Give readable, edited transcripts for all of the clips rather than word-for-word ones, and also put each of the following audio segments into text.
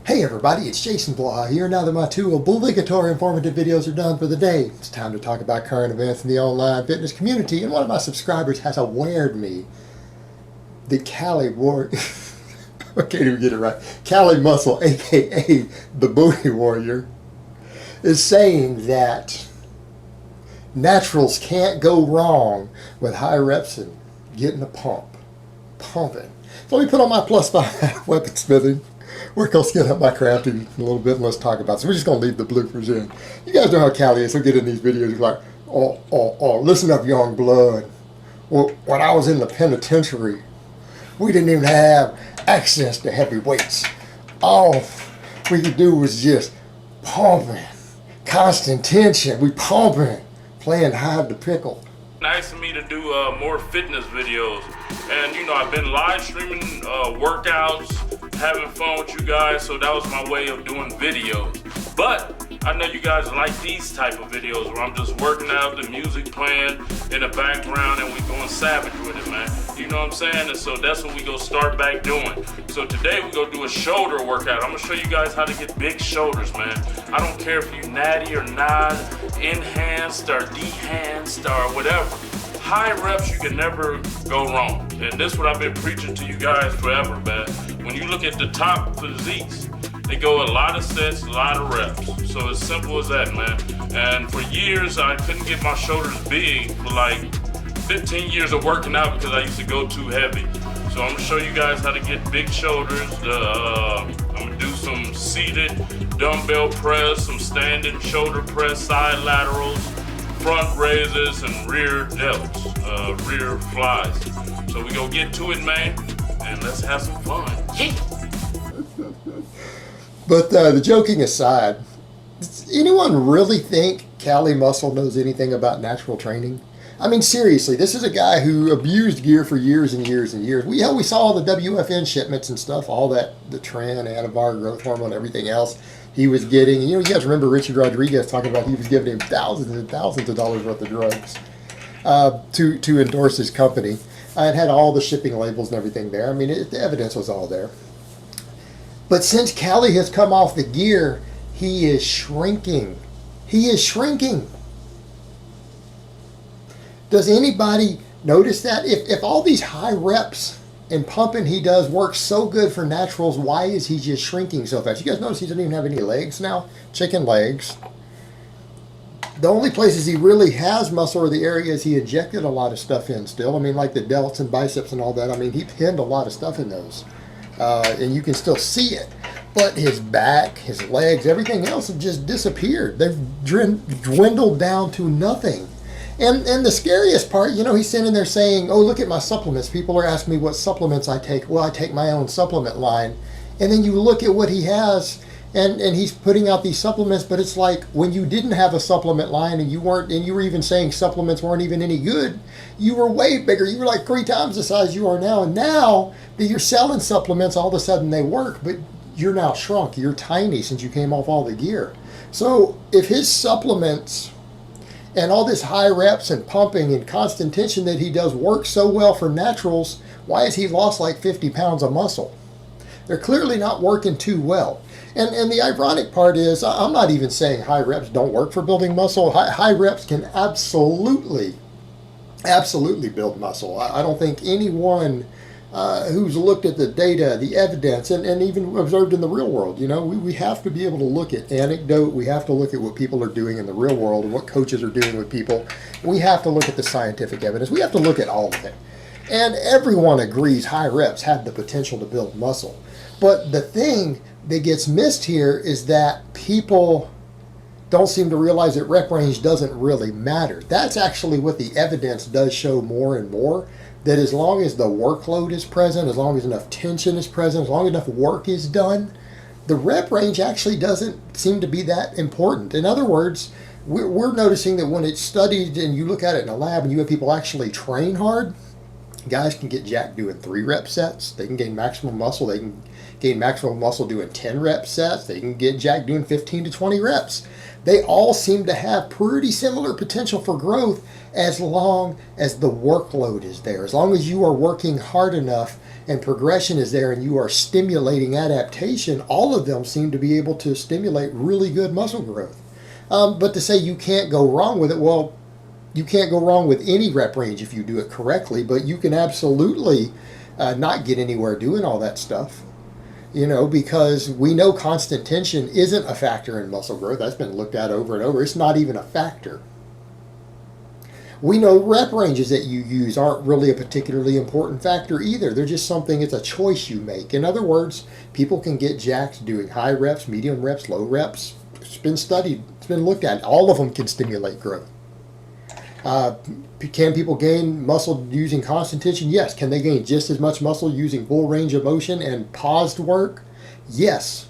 Hey everybody, it's Jason Blaha here. Now that my two obligatory informative videos are done for the day, it's time to talk about current events in the online fitness community. And one of my subscribers has awared me that Cali Warrior, I can't even get it right, Cali Muscle, aka the Booty Warrior, is saying that naturals can't go wrong with high reps and getting a pumping. So let me put on my +5 weaponsmithing. Work on skin up my crafting a little bit and let's talk about it. So we're just going to leave the bloopers in. You guys know how Cali is. He'll get in these videos. He's like, listen up, young blood. Well, when I was in the penitentiary, we didn't even have access to heavy weights. All we could do was just pumping. Constant tension. We pumping. Playing hide the pickle. Nice of me to do more fitness videos, and I've been live streaming workouts, having fun with you guys, so that was my way of doing videos. But I know you guys like these type of videos where I'm just working out, the music playing in the background, and we going savage with it, man. You know what I'm saying? And so that's what we gonna start back doing. So today we gonna do a shoulder workout. I'm gonna show you guys how to get big shoulders, man. I don't care if you natty or not, enhanced or dehanced or whatever. High reps, you can never go wrong. And this is what I've been preaching to you guys forever, man. When you look at the top physiques, they go a lot of sets, a lot of reps. So it's simple as that, man. And for years, I couldn't get my shoulders big for like 15 years of working out because I used to go too heavy. So I'm gonna show you guys how to get big shoulders. I'm gonna do some seated dumbbell press, some standing shoulder press, side laterals, front raises, and rear delts, rear flies. So we gonna get to it, man, and let's have some fun. But the joking aside, does anyone really think Cali Muscle knows anything about natural training? I mean, seriously, this is a guy who abused gear for years and years and years. We saw all the WFN shipments and stuff, all that, the Tren, Anavar, growth hormone, everything else he was getting. You guys remember Richard Rodriguez talking about he was giving him thousands and thousands of dollars worth of drugs to endorse his company. It had all the shipping labels and everything there. I mean, the evidence was all there. But since Cali has come off the gear, he is shrinking. He is shrinking. Does anybody notice that? If all these high reps and pumping he does work so good for naturals, why is he just shrinking so fast? You guys notice he doesn't even have any legs now? Chicken legs. The only places he really has muscle are the areas he injected a lot of stuff in still. I mean, like the delts and biceps and all that. I mean, he pinned a lot of stuff in those. And you can still see it. But his back, his legs, everything else have just disappeared. They've dwindled down to nothing. And the scariest part, he's sitting there saying, oh, look at my supplements. People are asking me what supplements I take. Well, I take my own supplement line. And then you look at what he has, and he's putting out these supplements, but it's like when you didn't have a supplement line and you were even saying supplements weren't even any good, you were way bigger. You were like 3 times the size you are now. And now that you're selling supplements, all of a sudden they work, but you're now shrunk. You're tiny since you came off all the gear. So if his supplements and all this high reps and pumping and constant tension that he does work so well for naturals, why has he lost like 50 pounds of muscle? They're clearly not working too well. And the ironic part is, I'm not even saying high reps don't work for building muscle. High reps can absolutely build muscle. I don't think anyone who's looked at the data, the evidence, and even observed in the real world, we have to be able to look at anecdote. We have to look at what people are doing in the real world and what coaches are doing with people. We have to look at the scientific evidence. We have to look at all of it. And everyone agrees high reps have the potential to build muscle. But the thing that gets missed here is that people don't seem to realize that rep range doesn't really matter. That's actually what the evidence does show more and more, that as long as the workload is present, as long as enough tension is present, as long as enough work is done, the rep range actually doesn't seem to be that important. In other words, we're noticing that when it's studied and you look at it in a lab and you have people actually train hard, guys can get jacked doing 3 rep sets. They can gain maximum muscle. They can gain maximum muscle doing 10 rep sets. They can get jacked doing 15 to 20 reps. They all seem to have pretty similar potential for growth as long as the workload is there. As long as you are working hard enough and progression is there and you are stimulating adaptation, all of them seem to be able to stimulate really good muscle growth. But to say you can't go wrong with it, well, you can't go wrong with any rep range if you do it correctly, but you can absolutely not get anywhere doing all that stuff. Because we know constant tension isn't a factor in muscle growth. That's been looked at over and over. It's not even a factor. We know rep ranges that you use aren't really a particularly important factor either. They're just something, it's a choice you make. In other words, people can get jacked doing high reps, medium reps, low reps. It's been studied, it's been looked at. All of them can stimulate growth. Can people gain muscle using constant tension? Yes. Can they gain just as much muscle using full range of motion and paused work? Yes.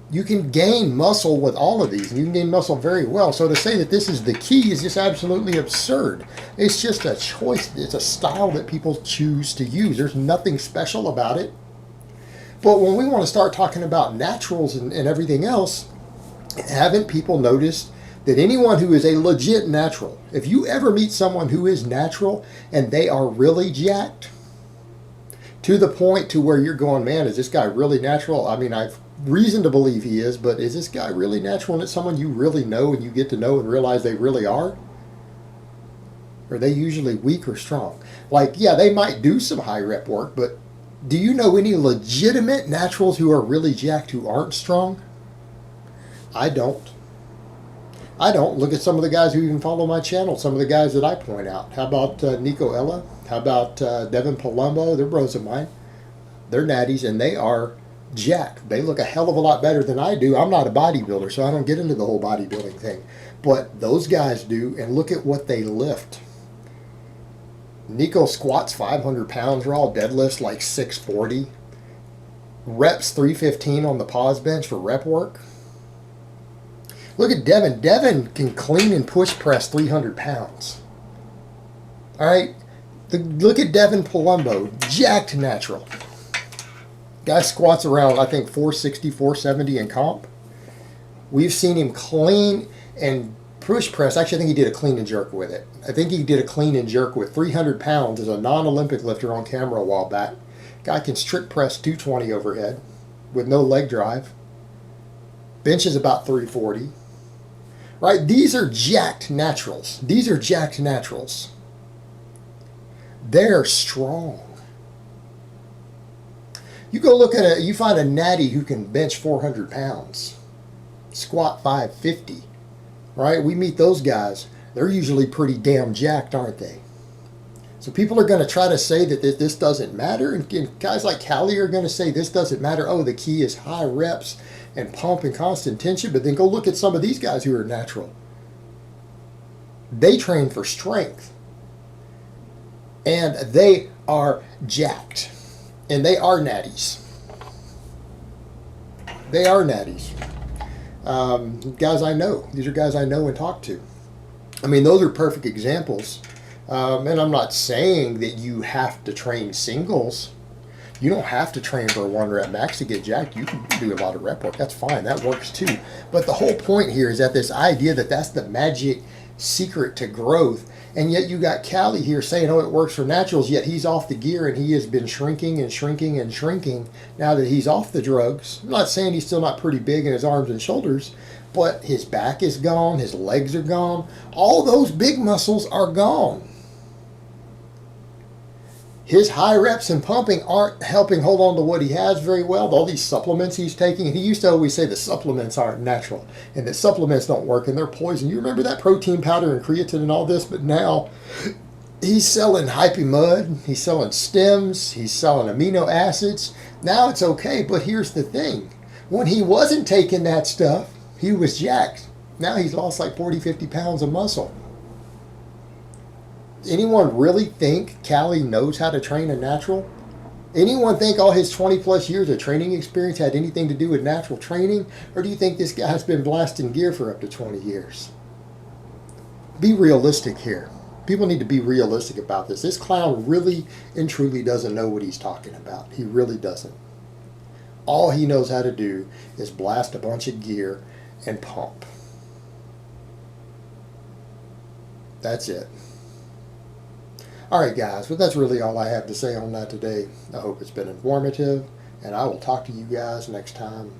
You can gain muscle with all of these, and you can gain muscle very well. So to say that this is the key is just absolutely absurd. It's just a choice. It's a style that people choose to use. There's nothing special about it. But when we want to start talking about naturals and everything else, haven't people noticed that anyone who is a legit natural, if you ever meet someone who is natural and they are really jacked, to the point to where you're going, man, is this guy really natural? I mean, I've reason to believe he is, but is this guy really natural? And it's someone you really know and you get to know and realize they really are? Or are they usually weak or strong? Like, yeah, they might do some high rep work, but do you know any legitimate naturals who are really jacked who aren't strong? I don't. Look at some of the guys who even follow my channel, some of the guys that I point out. How about Nico Ella? How about Devin Palumbo? They're bros of mine. They're natties, and they are jacked. They look a hell of a lot better than I do. I'm not a bodybuilder, so I don't get into the whole bodybuilding thing. But those guys do, and look at what they lift. Nico squats 500 pounds raw, deadlifts like 640. Reps 315 on the pause bench for rep work. Look at Devin. Devin can clean and push press 300 pounds. All right? Look at Devin Palumbo. Jacked natural. Guy squats around, I think, 460, 470 in comp. We've seen him clean and push press. Actually, I think he did a clean and jerk with it. I think he did a clean and jerk with 300 pounds as a non-Olympic lifter on camera a while back. Guy can strict press 220 overhead with no leg drive. Bench is about 340. Right? These are jacked naturals. These are jacked naturals. They're strong. You go look at you find a natty who can bench 400 pounds, squat 550, right? We meet those guys. They're usually pretty damn jacked, aren't they? So people are going to try to say that this doesn't matter. And guys like Callie are going to say this doesn't matter. Oh, the key is high reps and pump and constant tension. But then go look at some of these guys who are natural. They train for strength. And they are jacked. And they are natties. They are natties. Guys I know. These are guys I know and talk to. I mean, those are perfect examples. And I'm not saying that you have to train singles. You don't have to train for a 1 rep max to get jacked. You can do a lot of rep work. That's fine. That works too. But the whole point here is that this idea that that's the magic secret to growth. And yet you got Callie here saying, oh, it works for naturals, yet he's off the gear and he has been shrinking and shrinking and shrinking now that he's off the drugs. I'm not saying he's still not pretty big in his arms and shoulders, but his back is gone, his legs are gone. All those big muscles are gone. His high reps and pumping aren't helping hold on to what he has very well. All these supplements he's taking, and he used to always say the supplements aren't natural and that supplements don't work and they're poison. You remember that protein powder and creatine and all this? But now he's selling hypey mud, he's selling stems, he's selling amino acids. Now it's okay, but here's the thing. When he wasn't taking that stuff, he was jacked. Now he's lost like 40, 50 pounds of muscle. Anyone really think Callie knows how to train a natural? Anyone think all his 20 plus years of training experience had anything to do with natural training? Or do you think this guy's been blasting gear for up to 20 years? Be realistic here. People need to be realistic about this. This clown really and truly doesn't know what he's talking about. He really doesn't. all he knows how to do is blast a bunch of gear and pump. That's it. Alright guys, well that's really all I have to say on that today. I hope it's been informative, and I will talk to you guys next time.